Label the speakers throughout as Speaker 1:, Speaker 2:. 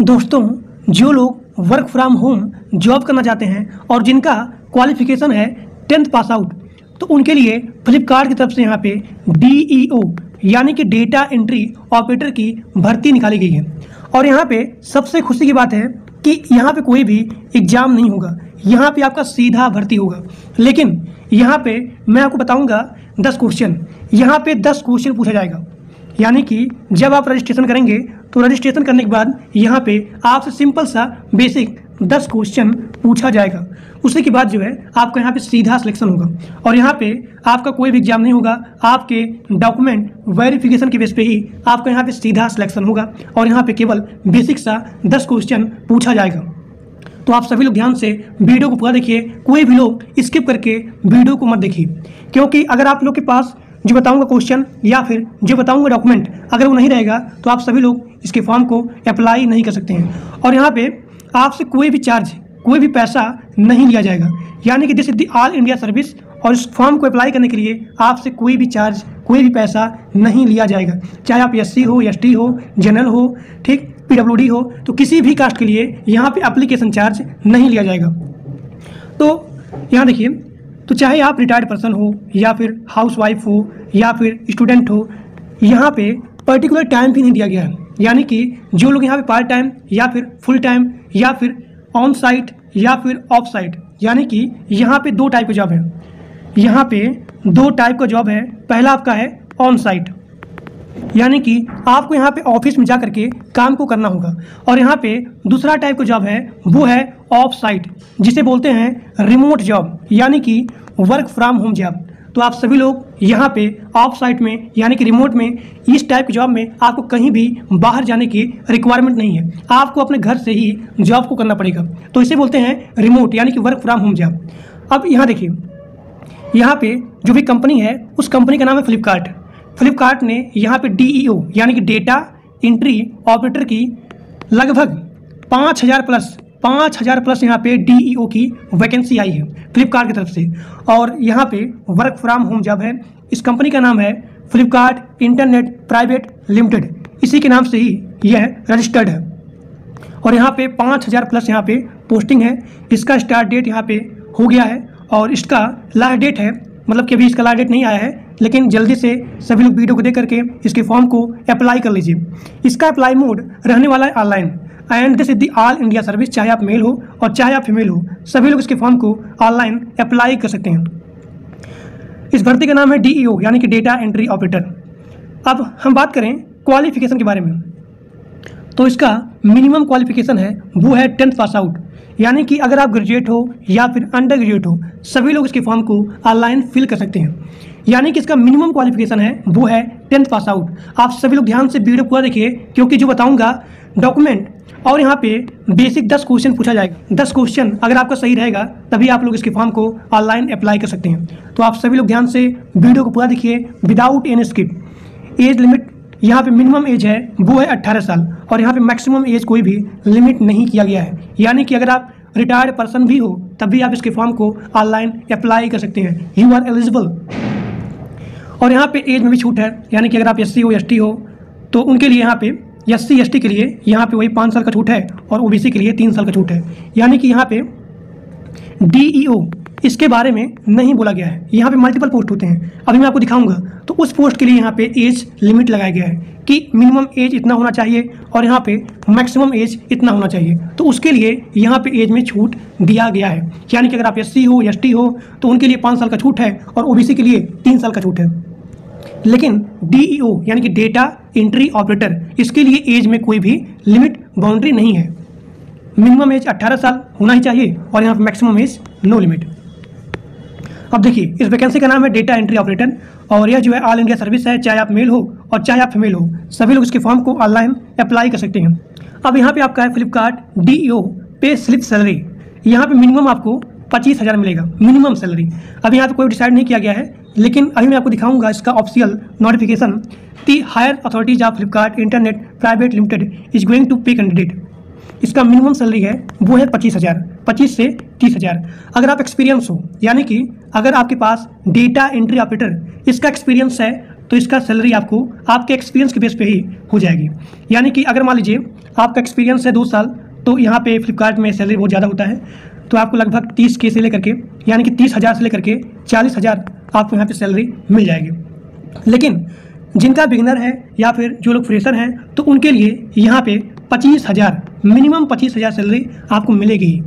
Speaker 1: दोस्तों, जो लोग वर्क फ्रॉम होम जॉब करना चाहते हैं और जिनका क्वालिफिकेशन है 10th पास आउट, तो उनके लिए फ्लिपकार्ट की तरफ से यहाँ पे DEO यानी कि डेटा एंट्री ऑपरेटर की भर्ती निकाली गई है। और यहाँ पे सबसे खुशी की बात है कि यहाँ पे कोई भी एग्ज़ाम नहीं होगा, यहाँ पे आपका सीधा भर्ती होगा। लेकिन यहाँ पे मैं आपको बताऊँगा 10 क्वेश्चन, यहाँ पे 10 क्वेश्चन पूछा जाएगा। यानी कि जब आप रजिस्ट्रेशन करेंगे तो रजिस्ट्रेशन करने के बाद यहाँ पे आपसे सिंपल सा बेसिक 10 क्वेश्चन पूछा जाएगा। उसी के बाद जो है आपका यहाँ पे सीधा सिलेक्शन होगा और यहाँ पे आपका कोई भी एग्जाम नहीं होगा, आपके डॉक्यूमेंट वेरिफिकेशन के बेस पे ही आपका यहाँ पे सीधा सिलेक्शन होगा और यहाँ पे केवल बेसिक सा 10 क्वेश्चन पूछा जाएगा। तो आप सभी लोग ध्यान से वीडियो को पूरा देखिए, कोई भी लोग स्किप करके वीडियो को मत देखिए, क्योंकि अगर आप लोग के पास जो बताऊंगा क्वेश्चन या फिर जो बताऊंगा डॉक्यूमेंट अगर वो नहीं रहेगा तो आप सभी लोग इसके फॉर्म को अप्लाई नहीं कर सकते हैं। और यहाँ पे आपसे कोई भी चार्ज, कोई भी पैसा नहीं लिया जाएगा। यानी कि this is the all India service और इस फॉर्म को अप्लाई करने के लिए आपसे कोई भी चार्ज, कोई भी पैसा नहीं लिया जाएगा। चाहे आप SC हो, ST हो, जनरल हो, ठीक, PWD हो, तो किसी भी कास्ट के लिए यहाँ पे एप्लीकेशन चार्ज नहीं लिया जाएगा। तो यहाँ देखिए, तो चाहे आप रिटायर्ड पर्सन हो या फिर हाउसवाइफ हो या फिर स्टूडेंट हो, यहाँ पे पर्टिकुलर टाइम भी नहीं दिया गया है। यानी कि जो लोग यहाँ पे पार्ट टाइम या फिर फुल टाइम या फिर ऑन साइट या फिर ऑफ साइट, यानी कि यहाँ पे 2 टाइप का जॉब है। यहाँ पे 2 टाइप का जॉब है। पहला आपका है ऑन साइट, यानी कि आपको यहाँ पे ऑफिस में जा करके काम को करना होगा। और यहाँ पे दूसरा टाइप का जॉब है, वो है ऑफ साइट, जिसे बोलते हैं रिमोट जॉब, यानी कि वर्क फ्रॉम होम जॉब। तो आप सभी लोग यहाँ पे ऑफ साइट में यानी कि रिमोट में, इस टाइप की जॉब में आपको कहीं भी बाहर जाने की रिक्वायरमेंट नहीं है, आपको अपने घर से ही जॉब को करना पड़ेगा। तो इसे बोलते हैं रिमोट यानी कि वर्क फ्रॉम होम जॉब। अब यहाँ देखिए, यहाँ पे जो भी कंपनी है उस कंपनी का नाम है फ्लिपकार्ट। फ्लिपकार्ट ने यहाँ पे DEO यानी कि डेटा एंट्री ऑपरेटर की लगभग 5,000 प्लस यहाँ पे DEO की वैकेंसी आई है फ्लिपकार्ट की तरफ से। और यहाँ पे वर्क फ्रॉम होम जॉब है। इस कंपनी का नाम है फ्लिपकार्ट इंटरनेट प्राइवेट लिमिटेड, इसी के नाम से ही यह रजिस्टर्ड है। और यहाँ पे 5,000 प्लस यहाँ पे पोस्टिंग है। इसका स्टार्ट डेट यहाँ पे हो गया है और इसका लास्ट डेट है, मतलब कि अभी इसका लास्ट डेट नहीं आया है, लेकिन जल्दी से सभी लोग वीडियो को देख करके इसके फॉर्म को अप्लाई कर लीजिए। इसका अप्लाई मोड रहने वाला है online and this is the all India service. चाहे आप मेल हो और चाहे आप फीमेल हो, सभी लोग इसके फॉर्म को ऑनलाइन अप्लाई कर सकते हैं। इस भर्ती का नाम है DEO यानी कि डेटा एंट्री ऑपरेटर। अब हम बात करें क्वालिफिकेशन के बारे में, तो इसका मिनिमम क्वालिफिकेशन है वो है 10th पास आउट। यानी कि अगर आप ग्रेजुएट हो या फिर अंडर ग्रेजुएट हो, सभी लोग इसके फॉर्म को ऑनलाइन फिल कर सकते हैं। यानी कि इसका मिनिमम क्वालिफिकेशन है वो है 10th पास आउट। आप सभी लोग ध्यान से वीडियो पूरा देखिए, क्योंकि जो बताऊंगा डॉक्यूमेंट और यहाँ पे बेसिक 10 क्वेश्चन पूछा जाएगा। 10 क्वेश्चन अगर आपका सही रहेगा तभी आप लोग इसके फॉर्म को ऑनलाइन अप्लाई कर सकते हैं। तो आप सभी लोग ध्यान से वीडियो को पूरा देखिए without any skip. Age limit यहाँ पे मिनिमम एज है वो है 18 साल और यहाँ पे मैक्सिमम एज कोई भी लिमिट नहीं किया गया है। यानी कि अगर आप रिटायर्ड पर्सन भी हो तब भी आप इसके फॉर्म को ऑनलाइन अप्लाई कर सकते हैं, यू आर एलिजिबल। और यहाँ पे एज में भी छूट है, यानी कि अगर आप SC हो, ST हो, तो उनके लिए यहाँ पे SC ST के लिए यहाँ पे वही 5 साल का छूट है और OBC के लिए 3 साल का छूट है। यानी कि यहाँ पे DEO इसके बारे में नहीं बोला गया है। यहाँ पे मल्टीपल पोस्ट होते हैं, अभी मैं आपको दिखाऊंगा। तो उस पोस्ट के लिए यहाँ पे एज लिमिट लगाया गया है कि मिनिमम एज इतना होना चाहिए और यहाँ पे मैक्सिमम एज इतना होना चाहिए। तो उसके लिए यहाँ पे एज में छूट दिया गया है। यानी कि अगर आप SC हो, ST हो, तो उनके लिए 5 साल का छूट है और OBC के लिए 3 साल का छूट है। लेकिन DEO यानी कि डेटा एंट्री ऑपरेटर, इसके लिए एज में कोई भी लिमिट बाउंड्री नहीं है। मिनिमम एज 18 साल होना ही चाहिए और यहाँ पे मैक्सिमम एज नो लिमिट। अब देखिए, इस वैकेंसी का नाम है डेटा एंट्री ऑपरेटर और यह जो है ऑल इंडिया सर्विस है। चाहे आप मेल हो और चाहे आप फीमेल हो, सभी लोग इसके फॉर्म को ऑनलाइन अप्लाई कर सकते हैं। अब यहाँ पे आपका है Flipkart DEO pay slip salary. यहाँ पे मिनिमम आपको 25,000 मिलेगा मिनिमम सैलरी। अभी यहाँ पे कोई डिसाइड नहीं किया गया है, लेकिन अभी मैं आपको दिखाऊंगा इसका official notification. The higher authorities of Flipkart internet private limited is going to pay candidate. इसका मिनिमम सैलरी है वो है 25 से 30,000। अगर आप एक्सपीरियंस हो, यानी कि अगर आपके पास डेटा एंट्री ऑपरेटर इसका एक्सपीरियंस है तो इसका सैलरी आपको आपके एक्सपीरियंस के बेस पे ही हो जाएगी। यानी कि अगर मान लीजिए आपका एक्सपीरियंस है 2 साल, तो यहाँ पे फ्लिपकार्ट में सैलरी बहुत ज़्यादा होता है, तो आपको लगभग 30K से लेकर के, यानी कि 30,000 से लेकर के 40,000 आपको यहाँ पे सैलरी मिल जाएगी। लेकिन जिनका बिगिनर है या फिर जो लोग फ्रेशर हैं, तो उनके लिए यहाँ पे 25,000, मिनिमम 25,000 सैलरी आपको मिलेगी।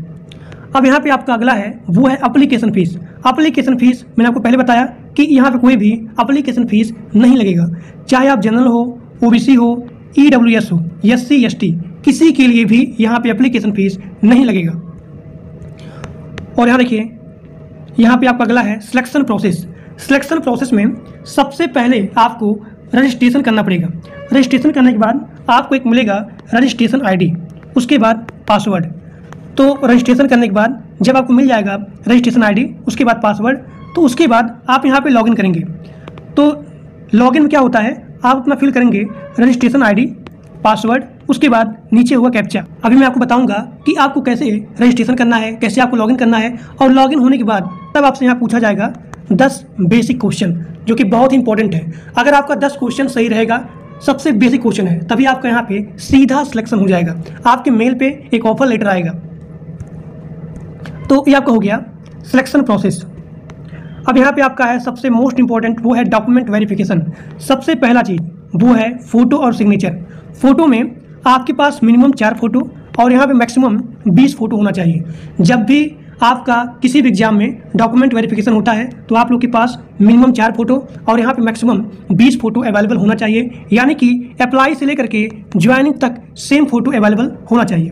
Speaker 1: अब यहाँ पे आपका अगला है वो है एप्लीकेशन फ़ीस। एप्लीकेशन फ़ीस मैंने आपको पहले बताया कि यहाँ पे कोई भी एप्लीकेशन फ़ीस नहीं लगेगा, चाहे आप जनरल हो, OBC हो, EWS हो, SC ST, किसी के लिए भी यहाँ पे एप्लीकेशन फ़ीस नहीं लगेगा। और यहाँ देखिए, यहाँ पे आपका अगला है सिलेक्शन प्रोसेस। सिलेक्शन प्रोसेस में सबसे पहले आपको रजिस्ट्रेशन करना पड़ेगा। रजिस्ट्रेशन करने के बाद आपको एक मिलेगा रजिस्ट्रेशन ID, उसके बाद पासवर्ड। तो रजिस्ट्रेशन करने के बाद जब आपको मिल जाएगा रजिस्ट्रेशन ID, उसके बाद पासवर्ड, तो उसके बाद आप यहाँ पे लॉगिन करेंगे। तो लॉगिन में क्या होता है, आप अपना फिल करेंगे रजिस्ट्रेशन ID, पासवर्ड, उसके बाद नीचे हुआ कैप्चा। अभी मैं आपको बताऊंगा कि आपको कैसे रजिस्ट्रेशन करना है, कैसे आपको लॉगिन करना है, और लॉगिन होने के बाद तब आपसे यहाँ पूछा जाएगा 10 बेसिक क्वेश्चन, जो कि बहुत ही इंपॉर्टेंट है। अगर आपका 10 क्वेश्चन सही रहेगा, सबसे बेसिक क्वेश्चन है, तभी आपका यहाँ पे सीधा सिलेक्शन हो जाएगा, आपके मेल पे एक ऑफर लेटर आएगा। तो ये आपका हो गया सिलेक्शन प्रोसेस। अब यहाँ पे आपका है सबसे मोस्ट इंपॉर्टेंट, वो है डॉक्यूमेंट वेरिफिकेशन। सबसे पहला चीज़ वो है फ़ोटो और सिग्नेचर। फ़ोटो में आपके पास मिनिमम 4 फोटो और यहाँ पे मैक्सिमम 20 फोटो होना चाहिए। जब भी आपका किसी भी एग्जाम में डॉक्यूमेंट वेरिफिकेशन होता है तो आप लोग के पास मिनिमम 4 फोटो और यहाँ पे मैक्सिमम 20 फोटो अवेलेबल होना चाहिए, यानी कि अप्लाई से लेकर के ज्वाइनिंग तक सेम फोटो अवेलेबल होना चाहिए।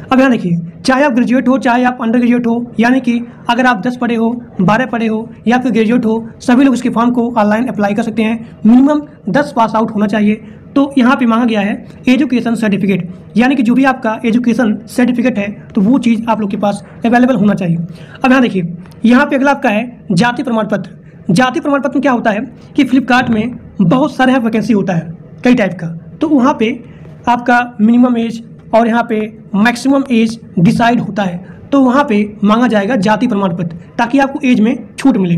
Speaker 1: अब यहाँ देखिए, चाहे आप ग्रेजुएट हो, चाहे आप अंडर ग्रेजुएट हो, यानी कि अगर आप 10 पढ़े हो, 12 पढ़े हो या फिर ग्रेजुएट हो, सभी लोग इसके फॉर्म को ऑनलाइन अप्लाई कर सकते हैं। मिनिमम 10 पास आउट होना चाहिए। तो यहाँ पे मांगा गया है एजुकेशन सर्टिफिकेट, यानी कि जो भी आपका एजुकेशन सर्टिफिकेट है तो वो चीज़ आप लोग के पास अवेलेबल होना चाहिए। अब यहाँ देखिए, यहाँ पे अगला आपका है जाति प्रमाण पत्र। जाति प्रमाण पत्र में क्या होता है कि फ्लिपकार्ट में बहुत सारे वैकेंसी होता है कई टाइप का, तो वहाँ पे आपका मिनिमम एज और यहाँ पे मैक्सिमम एज डिसाइड होता है, तो वहाँ पे मांगा जाएगा जाति प्रमाण पत्र, ताकि आपको एज में छूट मिले।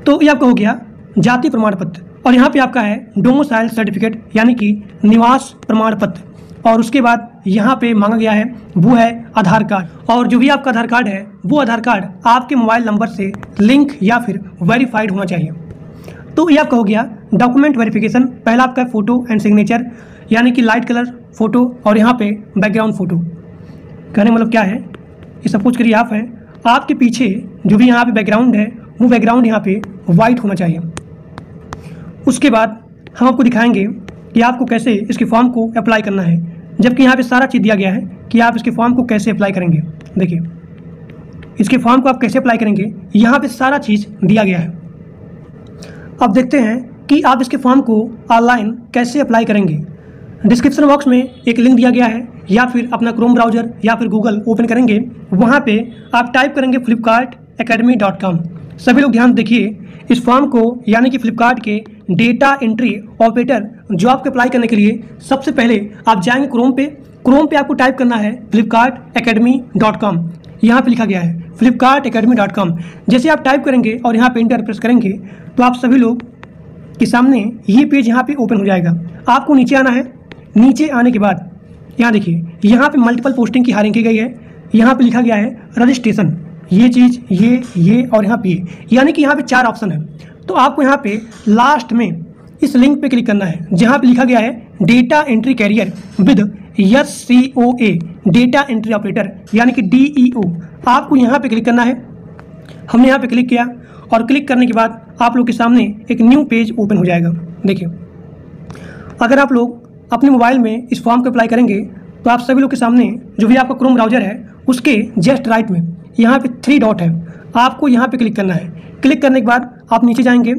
Speaker 1: तो ये आपका हो गया जाति प्रमाण पत्र। और यहाँ पे आपका है डोमिसाइल सर्टिफिकेट, यानी कि निवास प्रमाण पत्र, और उसके बाद यहाँ पे मांगा गया है वो है आधार कार्ड। और जो भी आपका आधार कार्ड है वो आधार कार्ड आपके मोबाइल नंबर से लिंक या फिर वेरीफाइड होना चाहिए। तो ये आपका हो गया डॉक्यूमेंट वेरिफिकेशन। पहला आपका है फ़ोटो एंड सिग्नेचर, यानी कि लाइट कलर फ़ोटो और यहाँ पे बैकग्राउंड फ़ोटो। कहने मतलब क्या है, ये सपोज करिए आप हैं, आपके पीछे जो भी यहाँ पे बैकग्राउंड है वो बैकग्राउंड यहाँ पे वाइट होना चाहिए। उसके बाद हम आपको दिखाएंगे कि आपको कैसे इसके फॉर्म को अप्लाई करना है, जबकि यहाँ पे सारा चीज़ दिया गया है कि आप इसके फॉर्म को कैसे अप्लाई करेंगे। देखिए, इसके फॉर्म को आप कैसे अप्लाई करेंगे, यहाँ पे सारा चीज़ दिया गया है। अब देखते हैं कि आप इसके फॉर्म को ऑनलाइन कैसे अप्लाई करेंगे। डिस्क्रिप्शन बॉक्स में एक लिंक दिया गया है, या फिर अपना क्रोम ब्राउज़र या फिर गूगल ओपन करेंगे, वहाँ पे आप टाइप करेंगे flipkartacademy.com। सभी लोग ध्यान देखिए, इस फॉर्म को यानी कि फ्लिपकार्ट के डेटा एंट्री ऑपरेटर जॉब के अप्लाई करने के लिए सबसे पहले आप जाएंगे क्रोम पे आपको टाइप करना है flipkartacademy.com। यहाँ पे लिखा गया है flipkartacademy.com। जैसे आप टाइप करेंगे और यहाँ पे इंटर प्रेस करेंगे तो आप सभी लोग के सामने ये पेज यहाँ पे ओपन हो जाएगा। आपको नीचे आना है। नीचे आने के बाद यहाँ देखिए, यहाँ पे मल्टीपल पोस्टिंग की हायरिंग की गई है। यहाँ पे लिखा गया है रजिस्ट्रेशन, ये चीज़, ये और यहाँ पे ये, यानी कि यहाँ पे 4 ऑप्शन है। तो आपको यहाँ पे लास्ट में इस लिंक पे क्लिक करना है जहाँ पे लिखा गया है data entry career with SCOA, data entry operator, यानी कि DEO। आपको यहाँ पे क्लिक करना है। हमने यहाँ पे क्लिक किया और क्लिक करने के बाद आप लोग के सामने एक न्यू पेज ओपन हो जाएगा। देखिए, अगर आप लोग अपने मोबाइल में इस फॉर्म को अप्लाई करेंगे तो आप सभी लोग के सामने जो भी आपका क्रोम ब्राउज़र है उसके जस्ट राइट में यहाँ पे 3 डॉट है, आपको यहाँ पे क्लिक करना है। क्लिक करने के बाद आप नीचे जाएंगे।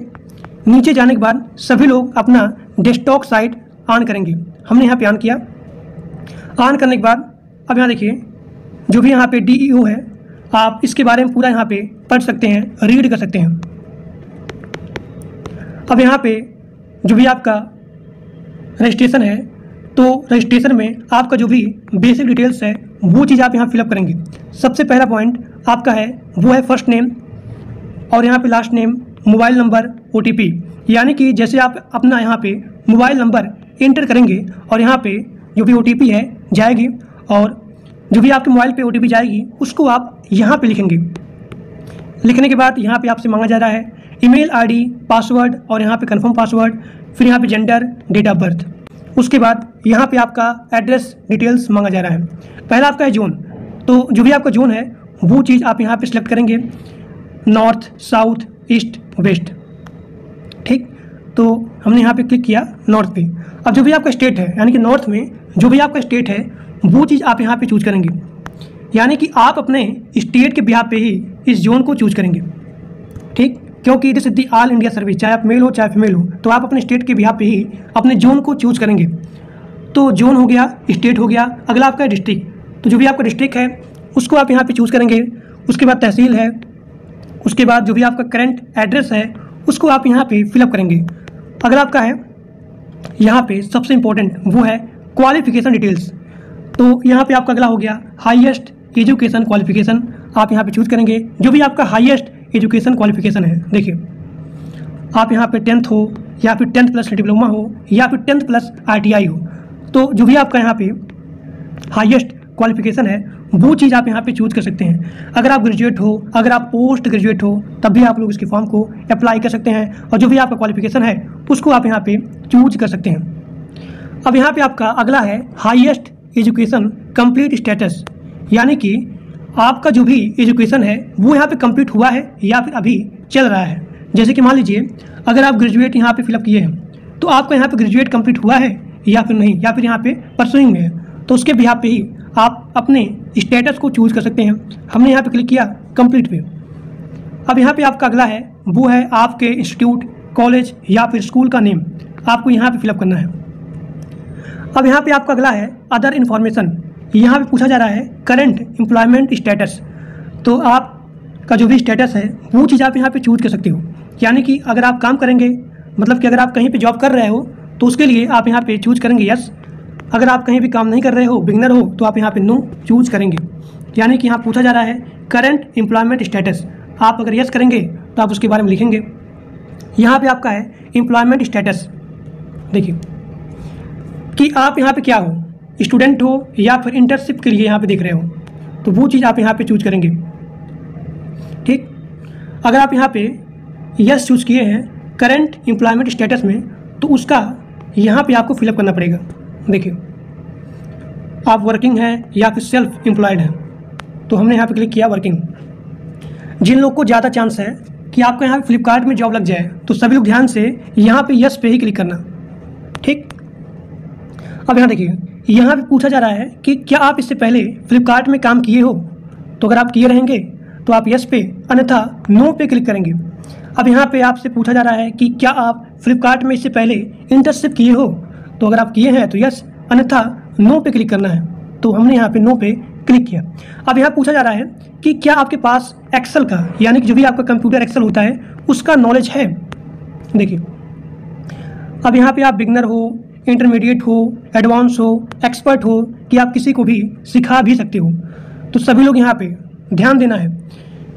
Speaker 1: नीचे जाने के बाद सभी लोग अपना डेस्कटॉप साइट ऑन करेंगे। हमने यहाँ पे ऑन किया। ऑन करने के बाद अब यहाँ देखिए, जो भी यहाँ पे DEO है, आप इसके बारे में पूरा यहाँ पे पढ़ सकते हैं, रीड कर सकते हैं। अब यहाँ पे जो भी आपका रजिस्ट्रेशन है, तो रजिस्ट्रेशन में आपका जो भी बेसिक डिटेल्स है वो चीज़ आप यहाँ फिलअप करेंगे। सबसे पहला पॉइंट आपका है वो है फर्स्ट नेम, और यहाँ पे last name, mobile number, OTP। यानी कि जैसे आप अपना यहाँ पे मोबाइल नंबर एंटर करेंगे और यहाँ पे जो भी OTP है जाएगी, और जो भी आपके मोबाइल पे OTP जाएगी उसको आप यहाँ पे लिखेंगे। लिखने के बाद यहाँ पे आपसे मांगा जा रहा है ईमेल ID, पासवर्ड और यहाँ पे कंफर्म पासवर्ड, फिर यहाँ पे जेंडर, डेट ऑफ बर्थ। उसके बाद यहाँ पे आपका एड्रेस डिटेल्स मांगा जा रहा है। पहला आपका है जोन, तो जो भी आपका जोन है वो चीज़ आप यहाँ पे सिलेक्ट करेंगे, नॉर्थ, साउथ, ईस्ट, वेस्ट। ठीक, तो हमने यहाँ पे क्लिक किया नॉर्थ पे। अब जो भी आपका स्टेट है, यानी कि नॉर्थ में जो भी आपका स्टेट है वो चीज़ आप यहाँ पे चूज करेंगे, यानी कि आप अपने स्टेट के बिहाफ पे ही इस जोन को चूज करेंगे। ठीक, क्योंकि this is the all India service, चाहे आप मेल हो चाहे फीमेल हो, तो आप अपने स्टेट के बिहाफ पे ही अपने जोन को चूज करेंगे। तो जोन हो गया, स्टेट हो गया, अगला आपका डिस्ट्रिक्ट। तो जो भी आपका डिस्ट्रिक्ट है उसको आप यहाँ पे चूज करेंगे। उसके बाद तहसील है, उसके बाद जो भी आपका करंट एड्रेस है उसको आप यहाँ पे फिलअप करेंगे। अगला आपका है यहाँ पे सबसे इम्पोर्टेंट, वो है क्वालिफिकेशन डिटेल्स। तो यहाँ पे आपका अगला हो गया हाईएस्ट एजुकेशन क्वालिफिकेशन, आप यहाँ पे चूज करेंगे जो भी आपका हाईएस्ट एजुकेशन क्वालिफिकेशन है। देखिए आप यहाँ पे 10th हो या फिर 10th प्लस डिप्लोमा हो या फिर 10th प्लस ITI हो, तो जो भी आपका यहाँ पे हाईएस्ट क्वालिफिकेशन है वो चीज़ आप यहाँ पे चूज कर सकते हैं। अगर आप ग्रेजुएट हो, अगर आप पोस्ट ग्रेजुएट हो, तब भी आप लोग इसके फॉर्म को अप्लाई कर सकते हैं, और जो भी आपका क्वालिफिकेशन है उसको आप यहाँ पे चूज कर सकते हैं। अब यहाँ पे आपका अगला है हाईएस्ट एजुकेशन कंप्लीट स्टेटस, यानी कि आपका जो भी एजुकेशन है वो यहाँ पे कंप्लीट हुआ है या फिर अभी चल रहा है। जैसे कि मान लीजिए अगर आप ग्रेजुएट यहाँ पे फिलअप किए हैं तो आपका यहाँ पे ग्रेजुएट कंप्लीट हुआ है या फिर नहीं, या फिर यहाँ पे परसुइंग में है, तो उसके बिहाफ पे ही आप अपने स्टेटस को चूज कर सकते हैं। हमने यहाँ पे क्लिक किया कंप्लीट पे। अब यहाँ पे आपका अगला है वो है आपके इंस्टीट्यूट, कॉलेज या फिर स्कूल का नेम, आपको यहाँ पे फिलअप करना है। अब यहाँ पे आपका अगला है अदर इन्फॉर्मेशन, यहाँ पे पूछा जा रहा है करंट एम्प्लॉयमेंट स्टेटस। तो आपका जो भी स्टेटस है वो चीज़ आप यहाँ पे चूज कर सकते हो, यानी कि अगर आप काम करेंगे, मतलब कि अगर आप कहीं पे जॉब कर रहे हो तो उसके लिए आप यहाँ पे चूज करेंगे यस। अगर आप कहीं भी काम नहीं कर रहे हो, बिगनर हो, तो आप यहाँ पे नो चूज करेंगे। यानी कि यहाँ पूछा जा रहा है करंट एम्प्लॉयमेंट स्टेटस, आप अगर यस करेंगे तो आप उसके बारे में लिखेंगे। यहाँ पे आपका है एम्प्लॉयमेंट स्टेटस, देखिए कि आप यहाँ पे क्या हो, स्टूडेंट हो या फिर इंटर्नशिप के लिए यहाँ पे देख रहे हो, तो वो चीज़ आप यहाँ पे चूज करेंगे। ठीक, अगर आप यहाँ पे यस चूज किए हैं करंट एम्प्लॉयमेंट स्टेटस में, तो उसका यहाँ पे आपको फिलअप करना पड़ेगा। देखिए आप वर्किंग हैं या फिर सेल्फ एम्प्लॉयड हैं, तो हमने यहाँ पे क्लिक किया वर्किंग। जिन लोग को ज़्यादा चांस है कि आपका यहाँ पे फ्लिपकार्ट में जॉब लग जाए, तो सभी लोग ध्यान से यहाँ पे यस पे ही क्लिक करना। ठीक, अब यहाँ देखिए यहाँ पे पूछा जा रहा है कि क्या आप इससे पहले फ्लिपकार्ट में काम किए हो, तो अगर आप किए रहेंगे तो आप यस पे, अन्यथा नो पे क्लिक करेंगे। अब यहाँ पे आपसे पूछा जा रहा है कि क्या आप फ्लिपकार्ट में इससे पहले इंटर्नशिप किए हो, तो अगर आप किए हैं तो यस, अन्यथा नो पे क्लिक करना है। तो हमने यहाँ पे नो पे क्लिक किया। अब यहाँ पूछा जा रहा है कि क्या आपके पास एक्सेल का, यानी कि जो भी आपका कंप्यूटर एक्सेल होता है उसका नॉलेज है। देखिए अब यहाँ पे आप बिगनर हो, इंटरमीडिएट हो, एडवांस हो, एक्सपर्ट हो, कि आप किसी को भी सिखा भी सकते हो। तो सभी लोग यहाँ पे ध्यान देना है,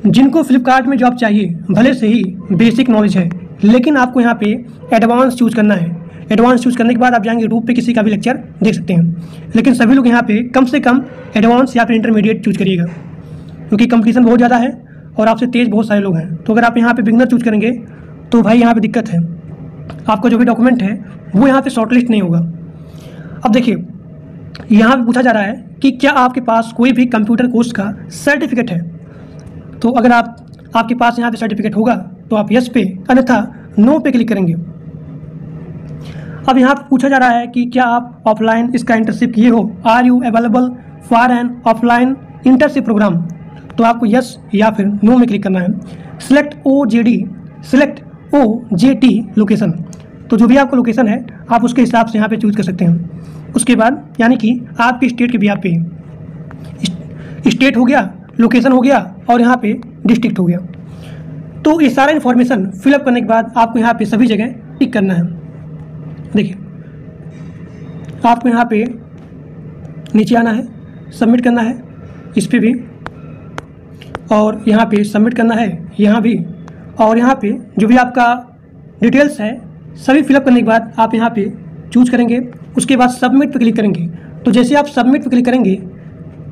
Speaker 1: जिनको फ्लिपकार्ट में जॉब चाहिए भले से ही बेसिक नॉलेज है, लेकिन आपको यहाँ पे एडवांस चूज करना है। एडवांस चूज करने के बाद आप जाएंगे यूट्यूब पे किसी का भी लेक्चर देख सकते हैं, लेकिन सभी लोग यहाँ पे कम से कम एडवांस या फिर इंटरमीडिएट चूज करिएगा, क्योंकि कंपटीशन बहुत ज़्यादा है और आपसे तेज बहुत सारे लोग हैं। तो अगर आप यहाँ पे बिगनर चूज करेंगे तो भाई यहाँ पे दिक्कत है, आपका जो भी डॉक्यूमेंट है वो यहाँ पे शॉर्टलिस्ट नहीं होगा। अब देखिए यहाँ पे पूछा जा रहा है कि क्या आपके पास कोई भी कंप्यूटर कोर्स का सर्टिफिकेट है, तो अगर आपके पास यहाँ पे सर्टिफिकेट होगा तो आप यस पे, अन्यथा नो पे क्लिक करेंगे। अब यहाँ पे पूछा जा रहा है कि क्या आप ऑफलाइन इसका इंटर्नशिप किए हो, are you available for an offline internship program, तो आपको यस या फिर नो में क्लिक करना है। सिलेक्ट OJT लोकेशन, तो जो भी आपका लोकेशन है आप उसके हिसाब से यहाँ पे चूज कर सकते हैं। उसके बाद यानी कि आपके स्टेट के बिहाफ पे, स्टेट हो गया, लोकेशन हो गया और यहाँ पे डिस्ट्रिक्ट हो गया। तो ये सारा इन्फॉर्मेशन फिलअप करने के बाद आपको यहाँ पे सभी जगह टिक करना है। देखिए आपको यहाँ पे नीचे आना है, सबमिट करना है इस पे भी, और यहाँ पे सबमिट करना है यहाँ भी, और यहाँ पे जो भी आपका डिटेल्स है, सभी फिलअप करने के बाद आप यहाँ पे चूज करेंगे। उसके बाद सबमिट पे क्लिक करेंगे। तो जैसे आप सबमिट पे क्लिक करेंगे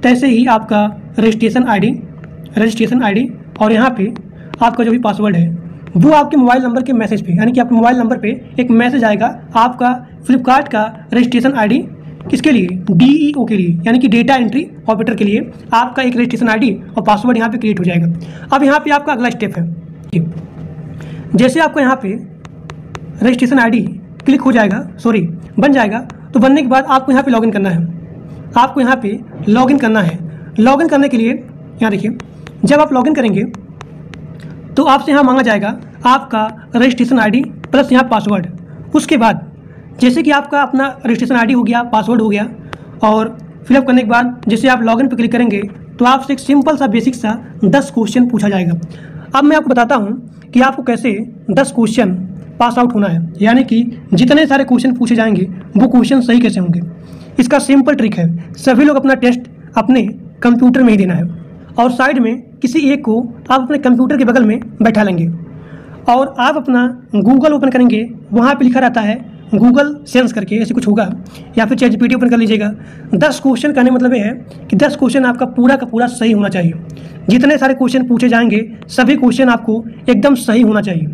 Speaker 1: तैसे ही आपका रजिस्ट्रेशन आईडी और यहाँ पे आपका जो भी पासवर्ड है वो आपके मोबाइल नंबर के मैसेज पे, यानी कि आपके मोबाइल नंबर पे एक मैसेज आएगा आपका फ्लिपकार्ट का रजिस्ट्रेशन आईडी किसके लिए, DEO के लिए, यानी कि डेटा एंट्री ऑपरेटर के लिए आपका एक रजिस्ट्रेशन आईडी और पासवर्ड यहाँ पे क्रिएट हो जाएगा। अब यहाँ पे आपका अगला स्टेप है, जैसे आपका यहाँ पे रजिस्ट्रेशन आईडी क्लिक हो जाएगा, बन जाएगा, तो बनने के बाद आपको यहाँ पे लॉगिन करना है। आपको यहाँ पे लॉगिन करना है। लॉगिन करने के लिए यहाँ देखिए, जब आप लॉगिन करेंगे तो आपसे यहाँ मांगा जाएगा आपका रजिस्ट्रेशन आईडी प्लस यहाँ पासवर्ड। उसके बाद जैसे कि आपका अपना रजिस्ट्रेशन आईडी हो गया, पासवर्ड हो गया, और फिलअप करने के बाद जैसे आप लॉगिन पर क्लिक करेंगे तो आपसे एक सिंपल सा बेसिक सा 10 क्वेश्चन पूछा जाएगा। अब मैं आपको बताता हूँ कि आपको कैसे 10 क्वेश्चन पास आउट होना है, यानी कि जितने सारे क्वेश्चन पूछे जाएंगे वो क्वेश्चन सही कैसे होंगे। इसका सिंपल ट्रिक है, सभी लोग अपना टेस्ट अपने कंप्यूटर में ही देना है और साइड में किसी एक को आप अपने कंप्यूटर के बगल में बैठा लेंगे और आप अपना गूगल ओपन करेंगे। वहाँ पे लिखा रहता है गूगल सेंस करके, ऐसे कुछ होगा, या फिर ChatGPT ओपन कर लीजिएगा। 10 क्वेश्चन कहने मतलब ये है कि 10 क्वेश्चन आपका पूरा का पूरा सही होना चाहिए। जितने सारे क्वेश्चन पूछे जाएंगे सभी क्वेश्चन आपको एकदम सही होना चाहिए।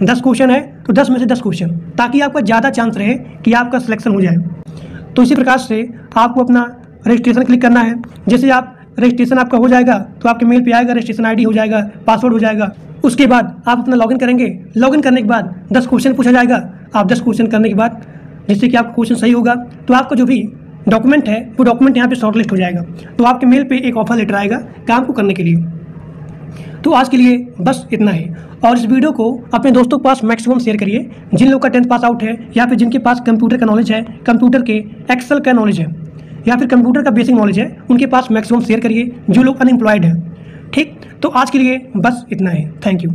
Speaker 1: 10 क्वेश्चन है तो 10 में से 10 क्वेश्चन, ताकि आपका ज़्यादा चांस रहे कि आपका सिलेक्शन हो जाए। तो इसी प्रकार से आपको अपना रजिस्ट्रेशन क्लिक करना है। जैसे आप रजिस्ट्रेशन आपका हो जाएगा तो आपके मेल पे आएगा, रजिस्ट्रेशन आईडी हो जाएगा, पासवर्ड हो जाएगा। उसके बाद आप अपना लॉगिन करेंगे। लॉगिन करने के बाद 10 क्वेश्चन पूछा जाएगा। आप 10 क्वेश्चन करने के बाद जैसे कि आपका क्वेश्चन सही होगा तो आपका जो भी डॉक्यूमेंट है वो डॉक्यूमेंट यहाँ पे शॉर्टलिस्ट हो जाएगा। तो आपके मेल पे एक ऑफर लेटर आएगा काम को करने के लिए। तो आज के लिए बस इतना ही, और इस वीडियो को अपने दोस्तों के पास मैक्सिमम शेयर करिए। जिन लोग का 10th पास आउट है या फिर जिनके पास कंप्यूटर का नॉलेज है, कंप्यूटर के एक्सेल का नॉलेज है या फिर कंप्यूटर का बेसिक नॉलेज है, उनके पास मैक्सिमम शेयर करिए जो लोग अनएम्प्लॉयड हैं। ठीक, तो आज के लिए बस इतना ही। Thank you.